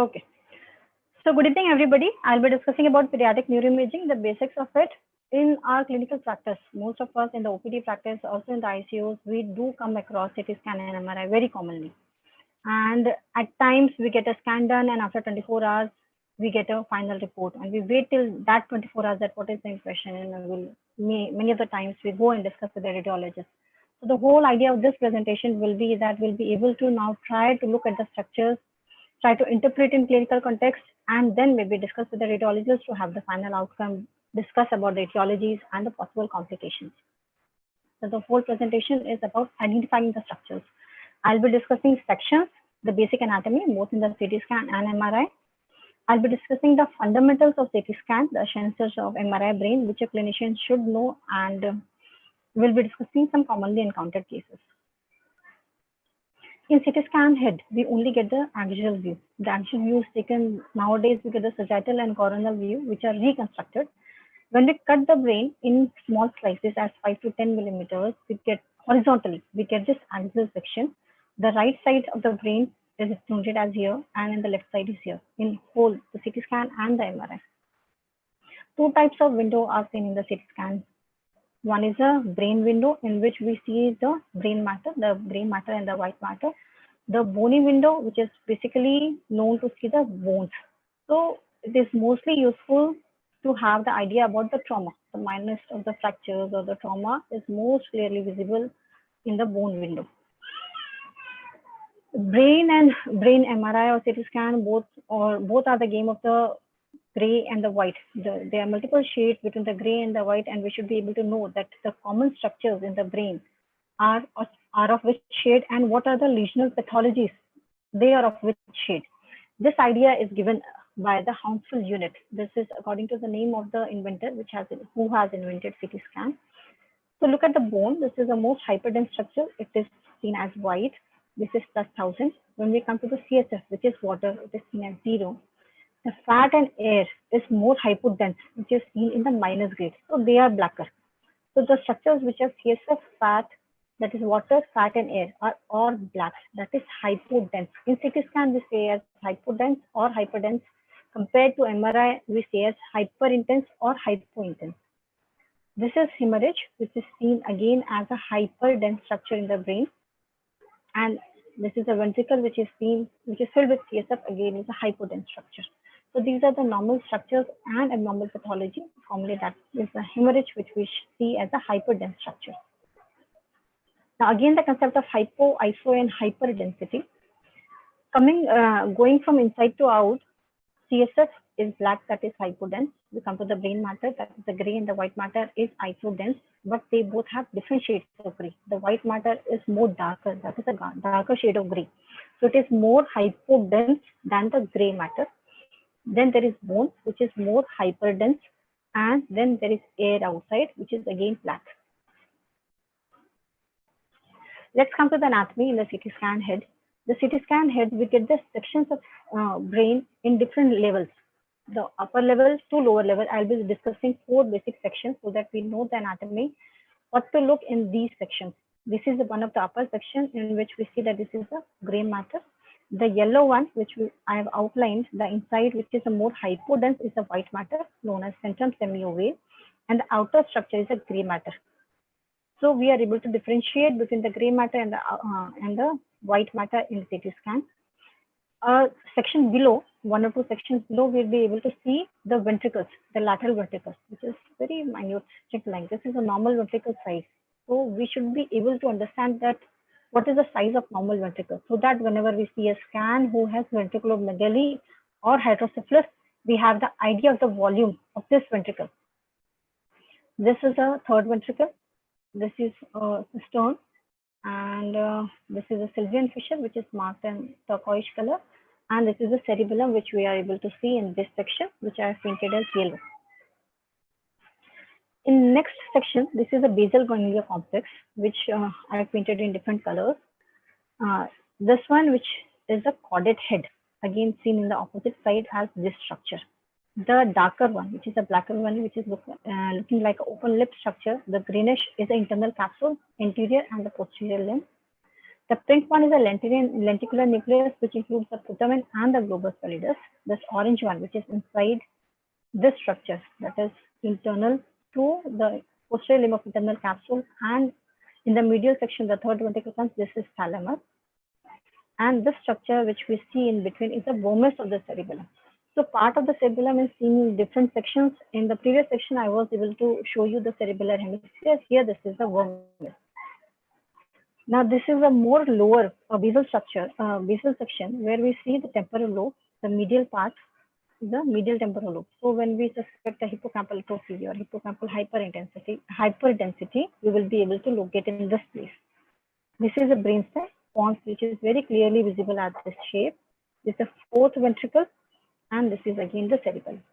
Okay. So good evening, everybody. I'll be discussing about pediatric neuroimaging, the basics of it. In our clinical practice, most of us in the OPD practice, also in the ICUs, we do come across CT scan and MRI very commonly. And at times we get a scan done, and after 24 hours, we get a final report, and we wait till that 24 hours that what is the impression, and many of the times we go and discuss with the radiologist. So the whole idea of this presentation will be that we'll be able to now try to look at the structures, try to interpret in clinical context, and then maybe discuss with the radiologist to have the final outcome, discuss about the etiologies and the possible complications. So the whole presentation is about identifying the structures. I'll be discussing sections, the basic anatomy, both in the CT scan and MRI. I'll be discussing the fundamentals of CT scan, the essentials of MRI brain, which a clinician should know, and we'll be discussing some commonly encountered cases. In CT scan head, we only get the axial view. The axial view is taken nowadays. We get the sagittal and coronal view, which are reconstructed. When we cut the brain in small slices as 5 to 10 millimeters, we get horizontally, we get this axial section. The right side of the brain is extended as here, and in the left side is here, in whole, the CT scan and the MRI. Two types of window are seen in the CT scan. One is a brain window, in which we see the brain matter and the white matter. The bony window, which is basically known to see the bones. So it is mostly useful to have the idea about the trauma. The minus of the fractures or the trauma is most clearly visible in the bone window. Brain and brain MRI or CT scan, both are the game of the gray and the white. There are multiple shades between the gray and the white, and we should be able to know that the common structures in the brain are of which shade, and what are the lesional pathologies, they are of which shade. This idea is given by the Hounsfield unit. This is according to the name of the inventor, who has invented CT scan. So look at the bone. This is the most hyperdense structure. It is seen as white. This is plus 1000. When we come to the CSF, which is water, it is seen as 0. The fat and air is more hypodense, which is seen in the minus grade. So they are blacker. So the structures which are CSF, fat, that is water, fat and air, are all black. That is hypodense. In CT scan, we say as hypodense or hyperdense. Compared to MRI, we say as hyperintense or hypointense. This is hemorrhage, which is seen again as a hyperdense structure in the brain. And this is a ventricle, which is filled with CSF, again is a hypodense structure. So these are the normal structures and abnormal pathology. Formally, that is a hemorrhage, which we see as a hyperdense structure. Now, again, the concept of hypo, iso, and hyperdensity. Going from inside to out, CSF is black, that is hypodense. We come to the brain matter, that is the gray, and the white matter is isodense, but they both have different shades of gray. The white matter is more darker, that is a darker shade of gray. So it is more hypodense than the gray matter. Then there is bone, which is more hyperdense, and then there is air outside, which is again black. Let's come to the anatomy in the CT scan head. The CT scan head, we get the sections of brain in different levels. The upper level to lower level, I'll be discussing 4 basic sections so that we know the anatomy, what to look in these sections. This is one of the upper sections in which we see that this is the gray matter. The yellow one, which I have outlined, the inside, which is a more hypodense, is a white matter known as centrum semiovale, and the outer structure is a gray matter. So we are able to differentiate between the gray matter and the white matter in CT scan. Section below, 1 or 2 sections below, we'll be able to see the ventricles, the lateral ventricles, which is very minute straight line. This is a normal ventricle size. So we should be able to understand that what is the size of normal ventricle, so that whenever we see a scan who has ventriculomegaly or hydrocephalus, we have the idea of the volume of this ventricle. This is a third ventricle. This is a stone, and this is a Sylvian fissure, which is marked in turquoise color, and this is the cerebellum, which we are able to see in this section, which I have painted as yellow. In next section, this is a basal ganglia complex, which I have painted in different colors. This one, which is a caudate head, again seen in the opposite side as this structure. The darker one, which is a blacker one, which is looking like an open lip structure. The greenish is the internal capsule, anterior and the posterior limb. The pink one is a lenticular nucleus, which includes the putamen and the globus pallidus. This orange one, which is inside this structure, that is internal to the posterior limb of internal capsule, and in the medial section, the third ventricle comes. This is thalamus, and this structure which we see in between is the vermis of the cerebellum. So part of the cerebellum is seen in different sections. In the previous section, I was able to show you the cerebellar hemisphere. Here, this is the vermis. Now, this is a more lower basal structure, basal section, where we see the temporal lobe, the medial part, the medial temporal lobe. So when we suspect a hippocampal atrophy or hippocampal hyperdensity, we will be able to locate in this place. This is a brainstem pons, which is very clearly visible at this shape. This is the fourth ventricle, and this is again the cerebellum.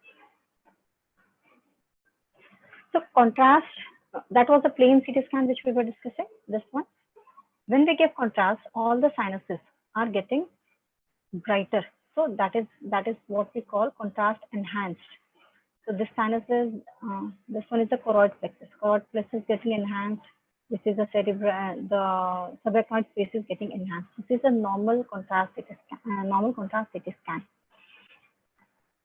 So contrast, that was the plain CT scan which we were discussing, this one. When we give contrast, all the sinuses are getting brighter. So that is what we call contrast enhanced. So this sinus is, this one is the choroid plexus. Choroid plexus is getting enhanced. This is the cerebral, the subarachnoid space is getting enhanced. This is a normal contrast CT scan.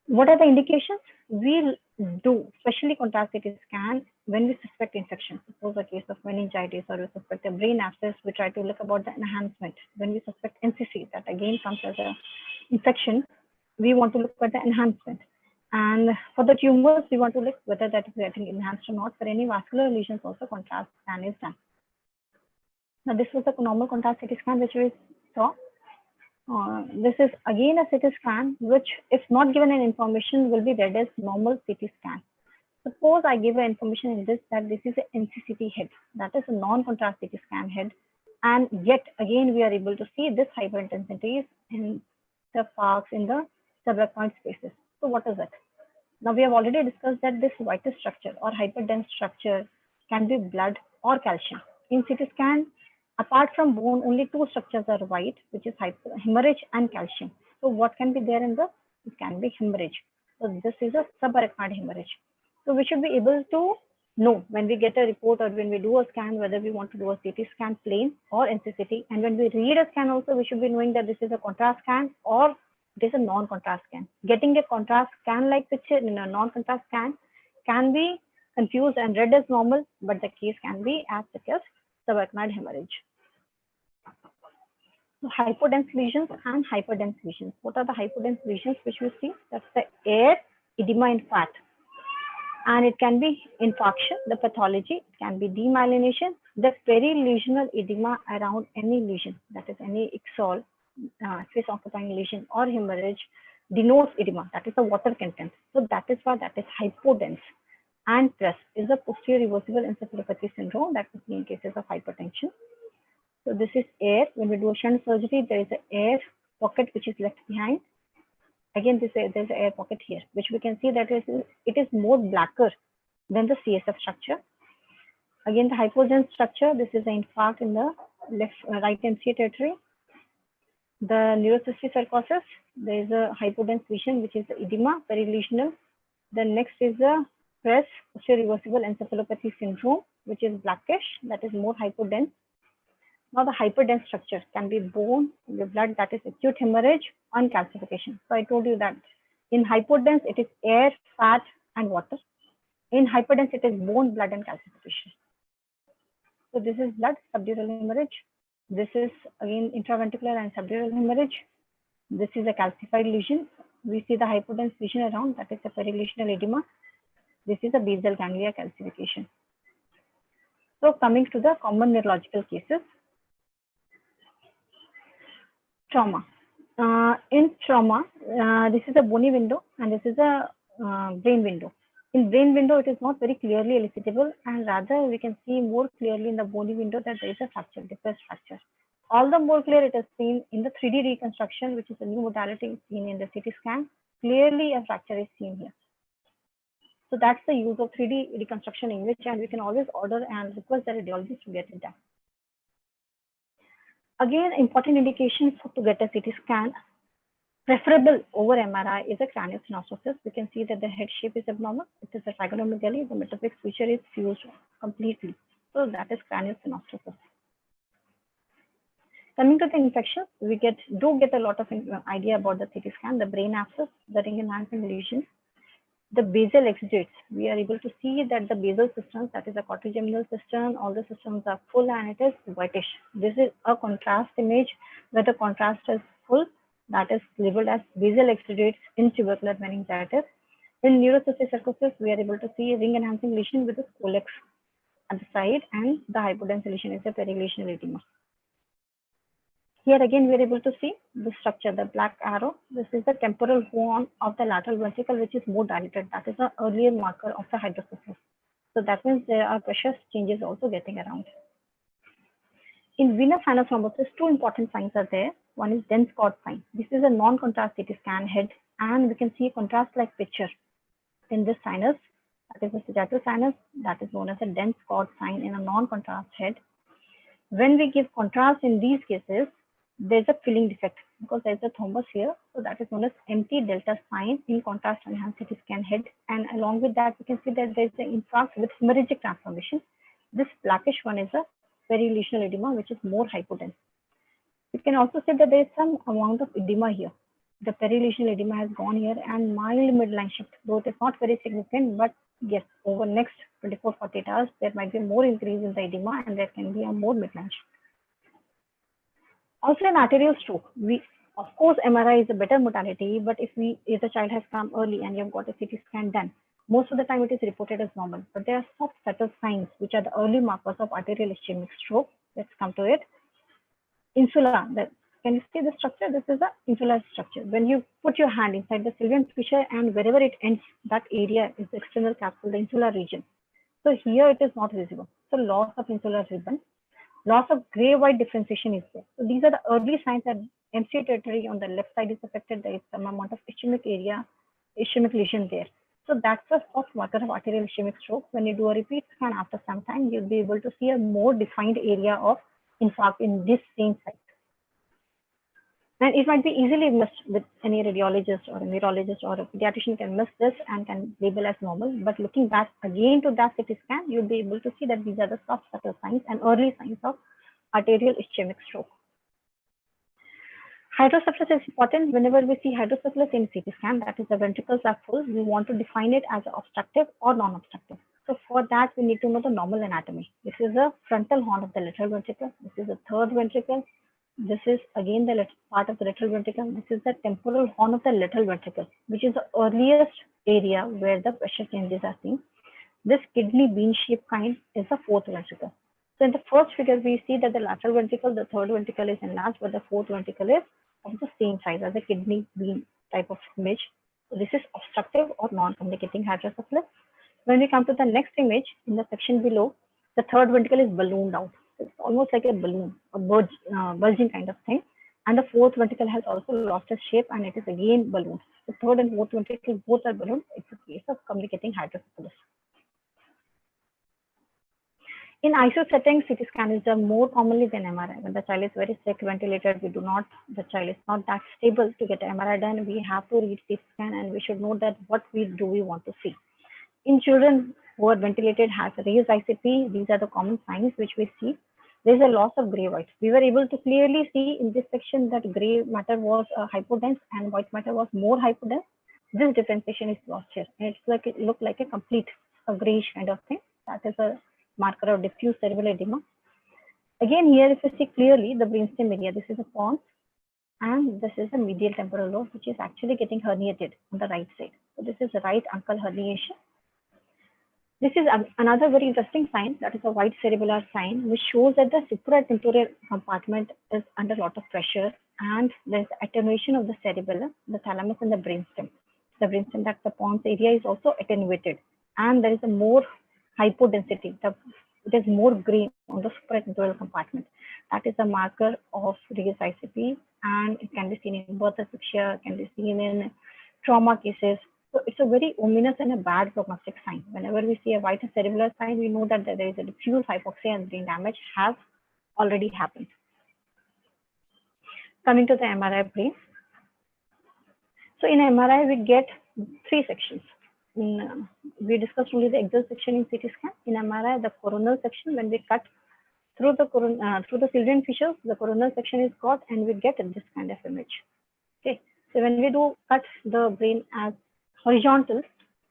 What are the indications? We do specially contrast CT scan when we suspect infection. Suppose a case of meningitis or we suspect a brain abscess, we try to look about the enhancement. When we suspect NCC, that again comes as a infection, we want to look at the enhancement. And for the tumors, we want to look whether that is getting enhanced or not. For any vascular lesions, also contrast scan is done. Now, this was the normal contrast CT scan which we saw. This is again a CT scan, which, if not given an information, will be read as normal CT scan. Suppose I give an information in this that this is an NCCT head, that is a non-contrast CT scan head, and yet again we are able to see this hyperintensities in the parks in the subarachnoid spaces. So what is it? Now we have already discussed that this whitish structure or hyperdense structure can be blood or calcium. In CT scan, apart from bone, only two structures are white, which is hemorrhage and calcium. So what can be there in the? It can be hemorrhage. So this is a subarachnoid hemorrhage. So we should be able to know when we get a report or when we do a scan whether we want to do a CT scan plain or NCCT. And when we read a scan also, we should be knowing that this is a contrast scan or it is a non-contrast scan. Getting a contrast scan-like picture in a non-contrast scan can be confused and read as normal, but the case can be as thick as subarachnoid hemorrhage. So hypodense lesions and hyperdense lesions. What are the hypodense lesions which we see? That's the air, edema in fat. And it can be infarction, the pathology, it can be demyelination, the perilesional edema around any lesion, that is any ixol, space occupying lesion or hemorrhage denotes edema, that is the water content. So that is why that is hypodense. And PRES is a posterior reversible encephalopathy syndrome that we see in cases of hypertension. So this is air. When we do a shunt surgery, there is an air pocket which is left behind. Again, there's an air pocket here, which we can see that it is more blacker than the CSF structure. Again, the hypodense structure, this is an infarct in the right MCA territory. The neurocystic sarcosis, there is a hypodense lesion, which is the edema, perilesional. The next is the PRES, posterior reversible encephalopathy syndrome, which is blackish, that is more hypodense. Now, the hyperdense structure can be bone, the blood, that is acute hemorrhage, and calcification. So I told you that in hypodense, it is air, fat, and water. In hyperdense, it is bone, blood, and calcification. So this is blood, subdural hemorrhage. This is again intraventricular and subdural hemorrhage. This is a calcified lesion. We see the hypodense lesion around, that is a perilesional edema. This is a basal ganglia calcification. So coming to the common neurological cases. Trauma. In trauma, this is a bony window and this is a brain window. In brain window, it is not very clearly elicitable, and rather we can see more clearly in the bony window that there is a fracture, depressed fracture. All the more clear it is seen in the 3D reconstruction, which is a new modality seen in the CT scan. Clearly a fracture is seen here. So that's the use of 3D reconstruction image, and we can always order and request the radiologist to get it done. Again, important indication to get a CT scan, preferable over MRI, is a craniosynostosis. We can see that the head shape is abnormal. It is a trigonomegaly. The metaplex feature is fused completely. So that is craniosynostosis. Coming to the infections, we do get a lot of idea about the CT scan, the brain abscess, the ring enhancing lesions, the basal exudates. We are able to see that the basal systems, that is the corticogeminal system, all the systems are full and it is whitish. This is a contrast image where the contrast is full, that is labeled as basal exudates in tubercular meningitis. In neurocystic sarcosis, we are able to see ring enhancing lesion with the scolex at the side, and the hypodense lesion is a perilesional edema. Here again, we are able to see the structure, the black arrow. This is the temporal horn of the lateral ventricle, which is more dilated. That is an earlier marker of the hydrocephalus. So that means there are pressure changes also getting around. In venous sinus thrombosis, two important signs are there. One is dense cord sign. This is a non-contrast CT scan head, and we can see a contrast-like picture in this sinus. That is the sagittal sinus. That is known as a dense cord sign in a non-contrast head. When we give contrast in these cases, there's a filling defect because there's a thrombus here. So that is known as empty delta sign in contrast enhanced CT scan head. And along with that, we can see that there's an infarct with hemorrhagic transformation. This blackish one is a perilesional edema, which is more hypodense. You can also see that there is some amount of edema here. The perilesional edema has gone here and mild midline shift, though it is not very significant, but yes, over next 24-48 hours, there might be more increase in the edema and there can be a more midline shift. Also in arterial stroke, of course, MRI is a better modality, but if the child has come early and you've got a CT scan done, most of the time it is reported as normal, but there are soft subtle signs which are the early markers of arterial ischemic stroke. Let's come to it. Insula, can you see the structure? This is the insular structure. When you put your hand inside the sylvian fissure and wherever it ends, that area is the external capsule, the insular region. So here it is not visible. So loss of insular ribbon. Loss of gray-white differentiation is there. So these are the early signs that MCA territory on the left side is affected. There is some amount of ischemic lesion there. So that's a soft marker of arterial ischemic stroke. When you do a repeat scan after some time, you'll be able to see a more defined area of infarct in this same site. And it might be easily missed with any radiologist or a neurologist or a pediatrician can miss this and can label as normal. But looking back again to that CT scan, you'll be able to see that these are the soft subtle signs and early signs of arterial ischemic stroke. Hydrocephalus is important. Whenever we see hydrocephalus in CT scan, that is the ventricles are full, we want to define it as obstructive or non-obstructive. So for that, we need to know the normal anatomy. This is a frontal horn of the lateral ventricle. This is the third ventricle. This is again the part of the lateral ventricle. This is the temporal horn of the lateral ventricle, which is the earliest area where the pressure changes are seen. This kidney bean-shaped kind is the fourth ventricle. So in the first figure, we see that the lateral ventricle, the third ventricle is enlarged, but the fourth ventricle is of the same size as the kidney bean type of image. So this is obstructive or non-communicating hydrocephalus. When we come to the next image, in the section below, the third ventricle is ballooned out. It's almost like a balloon, a bulging kind of thing. And the fourth ventricle has also lost its shape and it is again ballooned. The third and fourth ventricle both are ballooned. It's a case of communicating hydrocephalus. In ICU settings, CT scan is done more commonly than MRI. When the child is very sick, ventilated, the child is not that stable to get an MRI done. We have to read CT scan and we should know that what we want to see. In children who are ventilated, has raised ICP, these are the common signs which we see. There is a loss of gray white. We were able to clearly see in this section that gray matter was hypodense and white matter was more hypodense. This differentiation is lost here. It's like it looked like a complete grayish kind of thing. That is a marker of diffuse cerebral edema. Again, here if you see clearly the brainstem area, this is a pons and this is the medial temporal lobe, which is actually getting herniated on the right side. So this is the right ankle herniation. This is another very interesting sign, that is a white cerebellar sign, which shows that the supratentorial compartment is under a lot of pressure and there is attenuation of the cerebellum, the thalamus and the brainstem. The brainstem, that the pons area is also attenuated and there is a more hypodensity. It is more gray on the supratentorial compartment. That is a marker of raised ICP and it can be seen in birth asphyxia, can be seen in trauma cases. So it's a very ominous and a bad prognostic sign. Whenever we see a white cerebellar sign, we know that there is a diffuse hypoxia and brain damage has already happened. Coming to the MRI brain. So in MRI, we get three sections. We discussed only the axial section in CT scan. In MRI, the coronal section, when we cut through the Sylvian fissures, the coronal section is cut, and we get this kind of image. Okay, so when we do cut the brain as horizontal,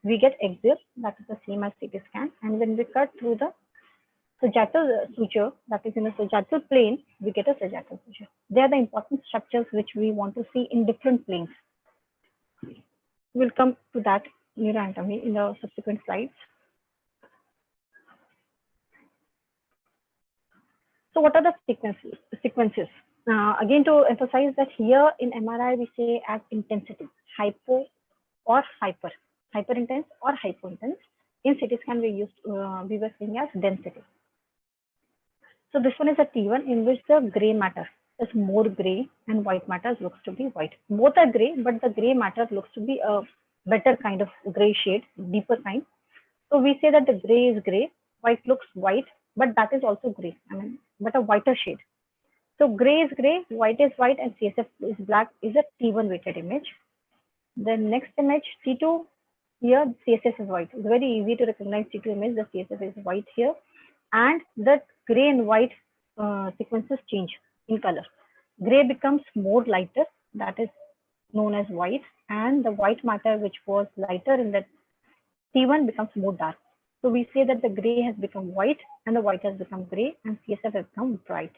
we get axial, that is the same as CT scan, and when we cut through the sagittal suture, that is in the sagittal plane, we get a sagittal suture. They are the important structures which we want to see in different planes. We'll come to that neuroanatomy in the subsequent slides. So what are the sequences? Again, to emphasize that here in MRI, we say as intensity, hypo or hyper intense or hypo intense. In CT scan, we were saying as density. So this one is a T1 in which the gray matter is more gray and white matter looks to be white. Both are gray, but the gray matter looks to be a better kind of gray shade, deeper kind. So we say that the gray is gray, white looks white, but that is also gray, but a whiter shade. So gray is gray, white is white, and CSF is black is a T1 weighted image. The next image, T2, here CSF is white. It's very easy to recognize T2 image, the CSF is white here. And the gray and white sequences change in color. Gray becomes more lighter, that is known as white, and the white matter which was lighter in the T1 becomes more dark. So we say that the gray has become white and the white has become gray and CSF has become bright.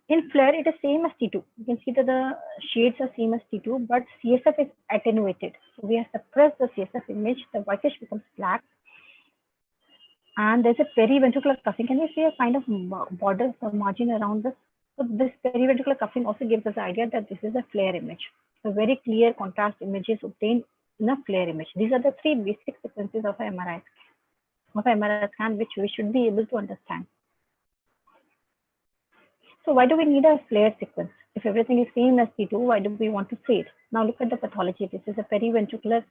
In FLAIR, it is same as T2. You can see that the shades are same as T2, but CSF is attenuated. So we have suppressed the CSF image, the whitish becomes black. And there's a periventricular cuffing. Can you see a kind of border, the margin around this? So this periventricular cuffing also gives us the idea that this is a FLAIR image. So very clear contrast images obtained in a FLAIR image. These are the three basic sequences of an MRI scan, which we should be able to understand. So why do we need a FLAIR sequence? If everything is same as T2, why do we want to see it? Now look at the pathology. This is a periventricular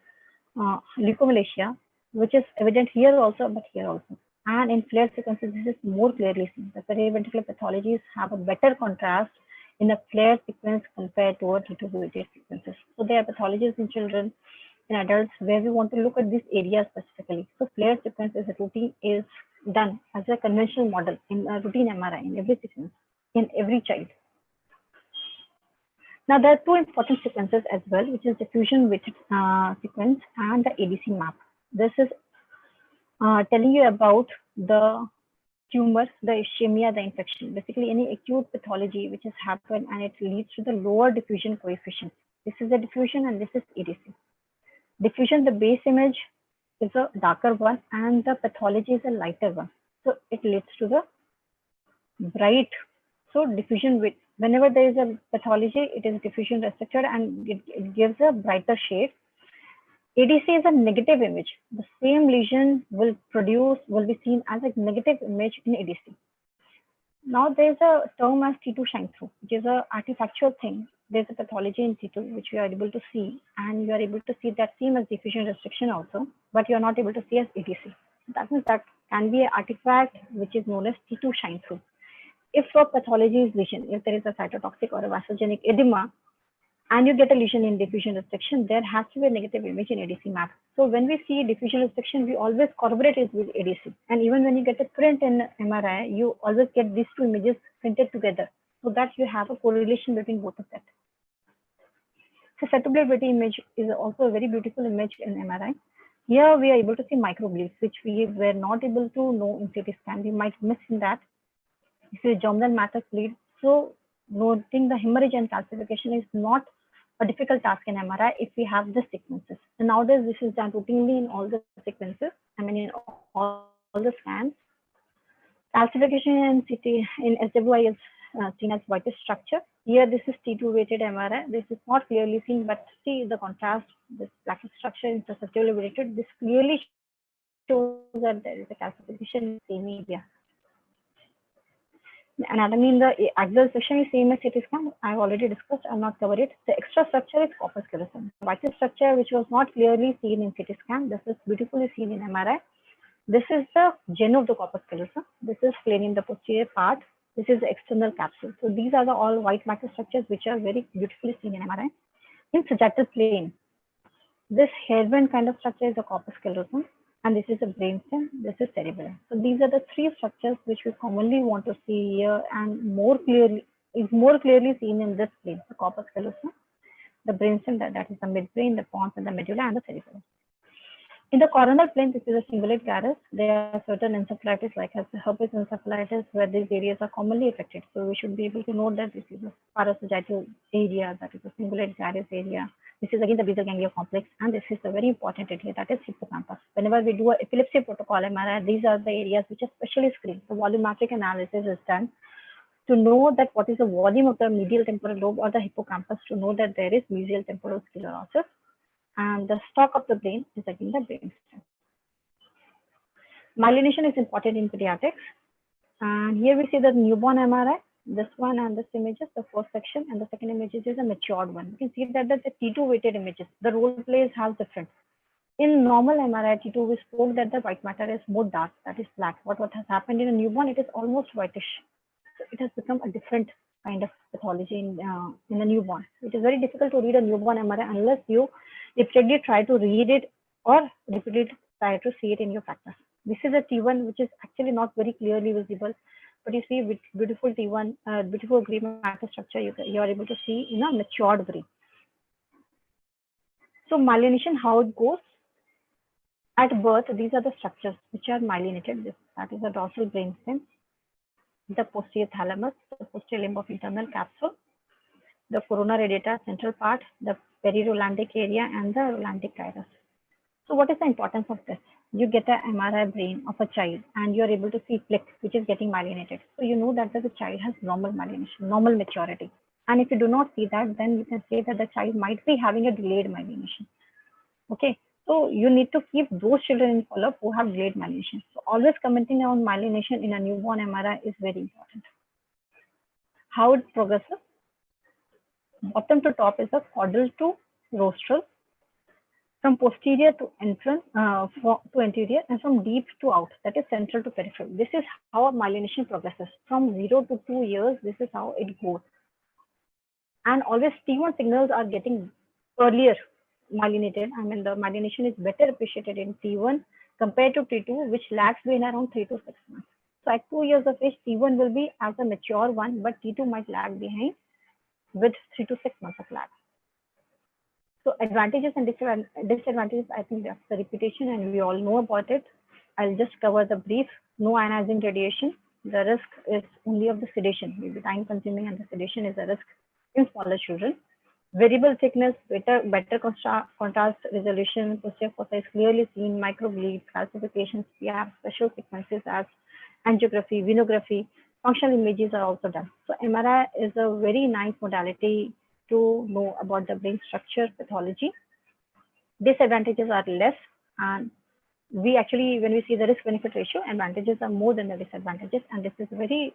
leukomalacia, which is evident here also, but here also. And in FLAIR sequences, this is more clearly seen. The periventricular pathologies have a better contrast in a FLAIR sequence compared to a T2 weighted sequences. So there are pathologies in children, in adults, where we want to look at this area specifically. So FLAIR sequence is done as a conventional model in a routine MRI in every sequence, in every child. Now there are two important sequences as well, which is diffusion weighted sequence and the ADC map. This is telling you about the tumor, the ischemia, the infection, basically any acute pathology which has happened and it leads to the lower diffusion coefficient. This is the diffusion and this is ADC. Diffusion, the base image is a darker one and the pathology is a lighter one. So it leads to the bright. So diffusion with, whenever there is a pathology, it is diffusion restricted and it gives a brighter shade. ADC is a negative image. The same lesion will be seen as a negative image in ADC. Now there's a term as T2 shine through, which is a artifactual thing. There's a pathology in T2 which you are able to see, and you are able to see that same as diffusion restriction also, but you are not able to see as ADC. That means that can be an artifact which is known as T2 shine through. If a pathology is lesion, if there is a cytotoxic or a vasogenic edema, and you get a lesion in diffusion restriction, there has to be a negative image in ADC map. So when we see diffusion restriction, we always corroborate it with ADC. And even when you get a print in MRI, you always get these two images printed together so that you have a correlation between both of them. Susceptibility image is also a very beautiful image in MRI. Here we are able to see microbleeds, which we were not able to know in CT scan. We might miss in that. This is germinal matter bleed. So noting the hemorrhage and calcification is not a difficult task in MRI if we have the sequences. And nowadays, this is done routinely in all the sequences, in all the scans. Calcification in CT, in SWI is seen as whitish structure. Here, this is T2 weighted MRI. This is not clearly seen, but see the contrast, this blackish structure is susceptible weighted. This clearly shows that there is a calcification in the same area. Anatomy in the axial section is same as CT scan. I've already discussed. I'll not cover it. The extra structure is corpus callosum. Whitish structure, which was not clearly seen in CT scan. This is beautifully seen in MRI. This is the genu of the corpus callosum. This is flaring the posterior part. This is the external capsule. So these are the all white matter structures which are very beautifully seen in MRI. In sagittal plane, this hairband kind of structure is the corpus callosum. and this is a brainstem, this is cerebellum. So these are the three structures which we commonly want to see here, and more clearly seen in this plane, the corpus callosum, the brainstem, that is the midbrain, the pons, and the medulla, and the cerebellum. In the coronal plane, this is a cingulate gyrus. There are certain encephalitis like herpes encephalitis where these areas are commonly affected. So we should be able to note that this is a parasagittal area, that is a cingulate gyrus area. This is again the basal ganglia complex, and this is a very important area, that is hippocampus. Whenever we do an epilepsy protocol MRI, these are the areas which are specially screened. The volumetric analysis is done to know that what is the volume of the medial temporal lobe or the hippocampus, to know that there is mesial temporal sclerosis. And the stalk of the brain is again the brainstem. Myelination is important in pediatrics. And here we see the newborn MRI, this one and this image is the first section, and the second image is a matured one. You can see that the T2 weighted images, the role plays have different. In normal MRI T2, we spoke that the white matter is more dark, that is black. What has happened in a newborn, it is almost whitish. So it has become a different kind of pathology in a newborn. It is very difficult to read a newborn MRI unless you repeatedly try to read it or repeatedly try to see it in your practice. This is a T1 which is actually not very clearly visible, but you see with beautiful T1, beautiful gray matter structure you are able to see in a matured brain. So myelination, how it goes? At birth, these are the structures which are myelinated. That is the dorsal brainstem, the posterior thalamus, the posterior limb of internal capsule, the corona radiata central part, the perirolandic area, and the rolandic gyrus. So what is the importance of this? You get an MRI brain of a child and you are able to see plaque which is getting myelinated. So you know that the child has normal myelination, normal maturity. And if you do not see that, then you can say that the child might be having a delayed myelination. Okay, so you need to keep those children in follow-up who have delayed myelination. So always commenting on myelination in a newborn MRI is very important. How it progresses? Bottom to top is a caudal to rostral, from posterior to anterior, and from deep to out, that is central to peripheral. This is how myelination progresses. From 0 to 2 years, this is how it goes. And always T1 signals are getting earlier myelinated. I mean, the myelination is better appreciated in T1 compared to T2, which lags behind around 3 to 6 months. So at 2 years of age, T1 will be as a mature one, but T2 might lag behind with 3 to 6 months of lag. So advantages and disadvantages, I think that's the repetition and we all know about it. I'll just cover the brief. No ionizing radiation. The risk is only of the sedation. Will be time consuming and the sedation is a risk in smaller children. Variable thickness, better contrast resolution, posterior fossa is clearly seen, microbleeds, calcifications. We have special sequences as angiography, venography, functional images are also done. So MRI is a very nice modality to know about the brain structure pathology. Disadvantages are less, and we actually, when we see the risk benefit ratio, advantages are more than the disadvantages, and this is a very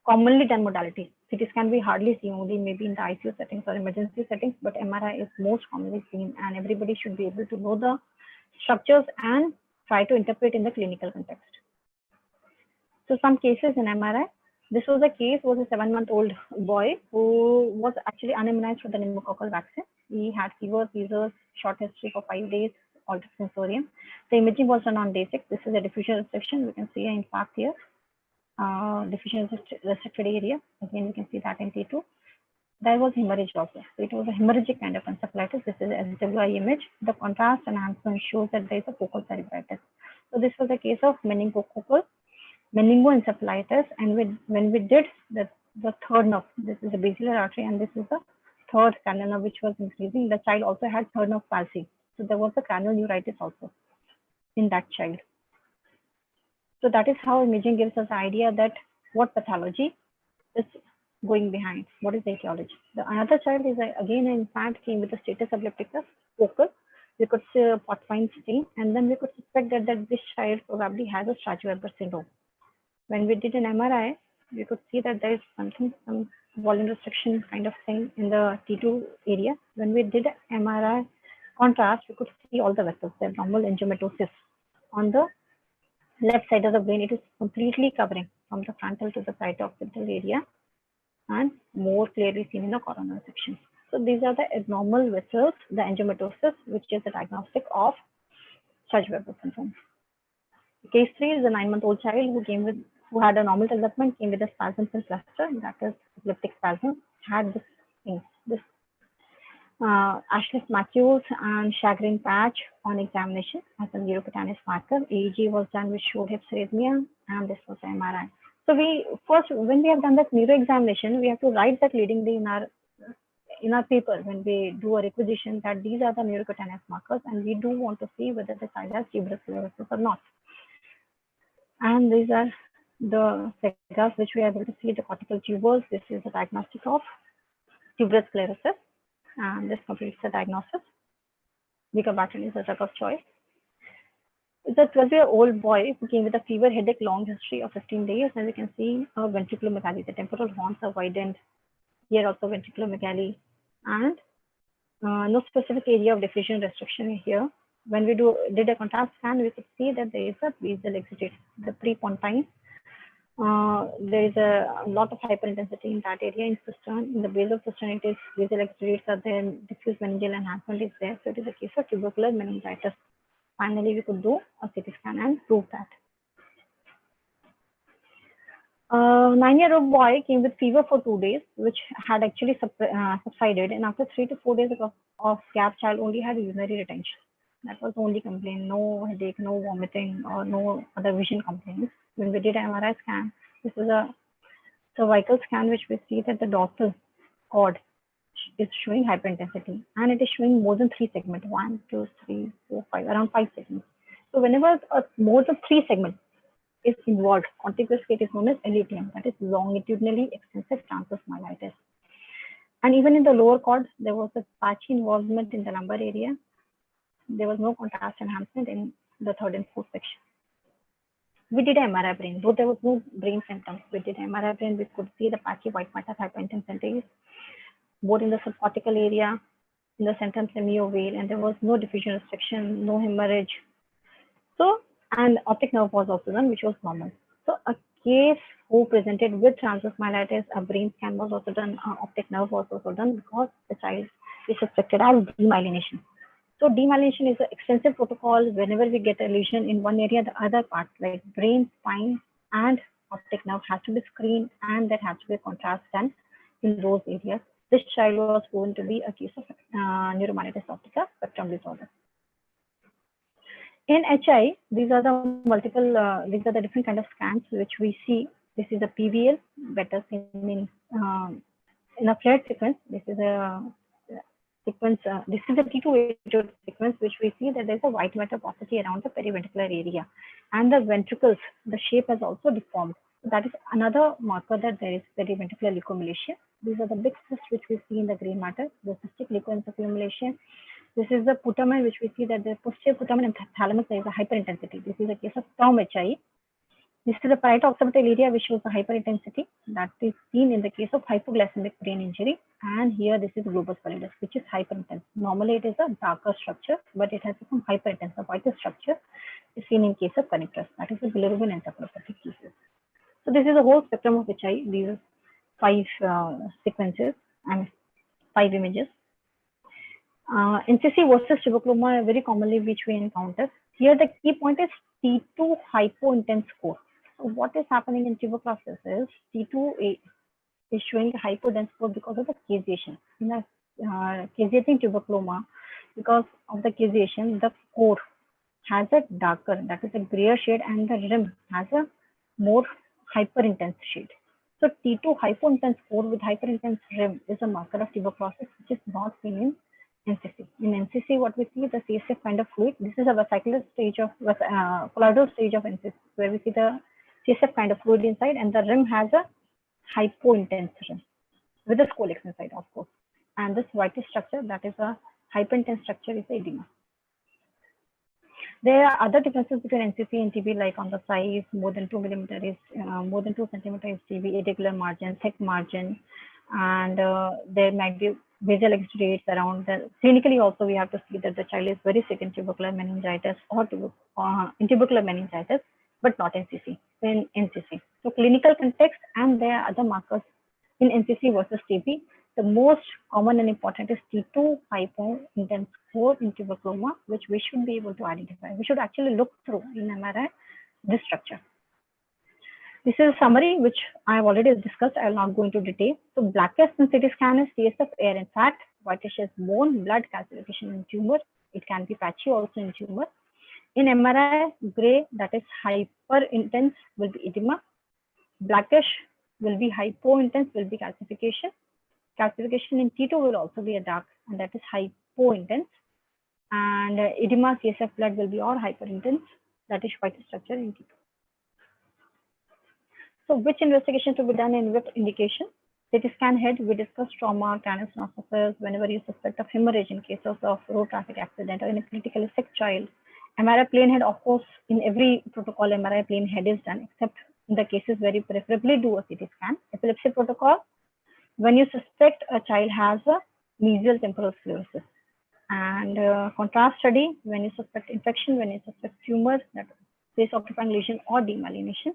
commonly done modality. CT scan we hardly see, only maybe in the ICU settings or emergency settings, but MRI is most commonly seen, and everybody should be able to know the structures and try to interpret in the clinical context. So some cases in MRI. This was a 7-month-old boy who was actually unimmunized for the pneumococcal vaccine. He had fever, seizures, short history for 5 days, altered sensorium. The imaging was done on day 6. This is a diffusion restriction. We can see in fact here, diffusion restricted area. Again, we can see that in T2. There was hemorrhage also. So it was a hemorrhagic kind of encephalitis. This is a SWI image. The contrast enhancement shows that there is a focal cerebritis. So this was a case of meningoencephalitis, and when we did the third nerve, this is a basilar artery and this is the third cranial nerve which was increasing. The child also had third nerve palsy, so there was a cranial neuritis also in that child. So that is how imaging gives us the idea that what pathology is going behind, what is the etiology. The another child is again in fact came with a status epilepticus focal. We could see a Pottwine stain, and then we could suspect that this child probably has a Strach-Weber syndrome. When we did an MRI, we could see that there is some volume restriction kind of thing in the T2 area. When we did MRI contrast, we could see all the vessels, the abnormal angiomatosis. On the left side of the brain, it is completely covering from the frontal to the occipital area and more clearly seen in the coronal section. So these are the abnormal vessels, the angiomatosis, which is the diagnostic of Strach-Weber syndrome. Case 3 is a 9-month-old child who had a normal development, came with a spasms in cluster, that is epileptic spasm, had this thing, this Ashley Matthews and chagrin patch on examination as a neurocutaneous marker. EEG was done, which showed hypsarrhythmia, and this was MRI. So we first, when we have done that neuro examination, we have to write that leading day in our paper when we do a requisition that these are the neurocutaneous markers, and we do want to see whether the child has tuberous sclerosis or not. And these are the photographs which we are able to see the cortical tubers. This is a diagnostic of tuberous sclerosis, and this completes the diagnosis. Vigabatrin is the drug of choice. It's a 12-year-old boy who came with a fever, headache, long history of 15 days. As you can see, ventriculomegaly. The temporal horns are widened. Here also ventriculomegaly, and no specific area of diffusion restriction here. When we did a contrast scan, we could see that there is a basal exudate, the prepontine. There is a lot of hyperintensity in that area in cistern. In the basal cistern, it is basal exudates are there, diffuse meningeal enhancement is there. So it is a case of tubercular meningitis. Finally, we could do a CT scan and prove that. A 9-year-old boy came with fever for 2 days, which had actually subsided. And after 3 to 4 days of gap, child only had urinary retention. That was the only complaint. No headache, no vomiting, or no other vision complaints. When we did an MRI scan, this is a cervical scan, which we see that the dorsal cord is showing hyperintensity, and it is showing more than 3 segments, 1, 2, 3, 4, 5, around 5 segments. So whenever more than 3 segments is involved, contiguous state is known as LETM, that is longitudinally extensive transverse myelitis. And even in the lower cord, there was a patchy involvement in the lumbar area. There was no contrast enhancement in the third and fourth section. We did MRI brain, though there was no brain symptoms. We did MRI brain, we could see the patchy white matter hyperintensity, both in the subcortical area, in the centrum semiovale, and there was no diffusion restriction, no hemorrhage. So, and optic nerve was also done, which was normal. So, a case who presented with transverse myelitis, a brain scan was also done, optic nerve was also done, because the child is suspected as demyelination. So demyelination is an extensive protocol. Whenever we get a lesion in one area, the other parts like brain, spine, and optic nerve has to be screened, and that has to be a contrast done in those areas. This child was going to be a case of neuromyelitis optica spectrum disorder. In HI, these are the different kind of scans which we see. This is a PVL, better seen in a flared sequence. This is a sequence. This is a T2 sequence, which we see that there's a white matter paucity around the periventricular area, and the ventricles, the shape has also deformed. That is another marker that there is periventricular leukomalacia. These are the big cysts which we see in the gray matter, the cystic leukoencephalomalacia. This is the putamen, which we see that the posterior putamen and thalamus there is a hyperintensity. This is a case of TOM HI. This is the parieto occipital area, which shows the hyperintensity that is seen in the case of hypoglycemic brain injury. And here, this is globus pallidus, which is hyperintense. Normally, it is a darker structure, but it has become hyperintense. The whiter structure is seen in case of connectors. That is the bilirubin encephalopathic cases. So this is a whole spectrum of HI. These are 5 sequences and 5 images. NCC versus tuberculoma very commonly which we encounter. Here the key point is T2 hypointense score. So what is happening in tuberculosis is T2 is showing a hypodense score because of the caseation. In a caseating tuberculoma, because of the caseation, the core has a darker, that is a grayer shade, and the rim has a more hyperintense shade. So T2 hypointense core with hyperintense rim is a marker of tuberculosis, which is not seen in NCC. In NCC, what we see is the CSF kind of fluid. This is a vesicular stage of colloidal stage of NCC, where we see the CSF kind of fluid inside, and the rim has a hypointense rim with a scolex inside, of course. And this whitish structure, that is a hyperintense structure, is the edema. There are other differences between NCC and TB, like on the size, more than 2 millimeter is more than 2 centimeter is TB, irregular margin, thick margin, and there might be basal exudates around the. Clinically, also we have to see that the child is very sick in tubercular meningitis or in tubercular meningitis, but not NCC. In NCC, so clinical context, and there are other markers in NCC versus TB. The most common and important is T2 hypointense score in tuberculoma, which we should be able to identify. We should actually look through in MRI this structure. This is a summary which I have already discussed. I will not go into detail. So blackest in CT scan is CSF, air and fat. Whitish is bone, blood, calcification and tumor. It can be patchy also in tumor. In MRI, gray, that is hyper intense, will be edema. Blackish will be hypo intense, will be calcification. Calcification in T2 will also be a dark, and that is hypo intense. And edema, CSF blood will be all hyper intense, that is white structure in T2. So which investigation to be done in what indication? CT scan head, we discussed trauma, canals, nosophilus, whenever you suspect of hemorrhage in cases of road traffic accident or in a critically sick child. MRI plain head, of course, in every protocol, MRI plain head is done, except in the cases where you preferably do a CT scan. Epilepsy protocol, when you suspect a child has a mesial temporal sclerosis. And contrast study, when you suspect infection, when you suspect tumor, that face occupying lesion or demyelination.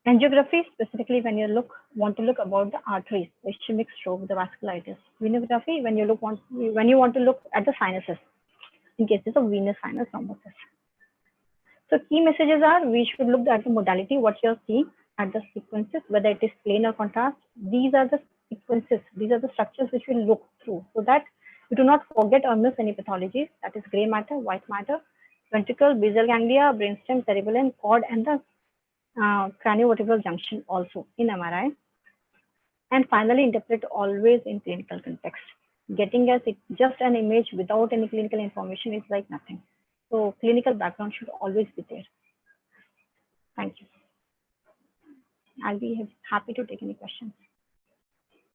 Angiography, specifically when you want to look about the arteries, the ischemic stroke, the vasculitis. Venography, when you want to look at the sinuses, in cases of venous sinus thrombosis. So key messages are, we should look at the modality, what you're seeing at the sequences, whether it is plain or contrast. These are the sequences, these are the structures which we look through, so that you do not forget or miss any pathologies. That is gray matter, white matter, ventricle, basal ganglia, brainstem, cerebellum, cord, and the craniovertebral junction also in MRI. And finally, interpret always in clinical context. Getting us just an image without any clinical information is like nothing. So clinical background should always be there. Thank you. I'll be happy to take any questions.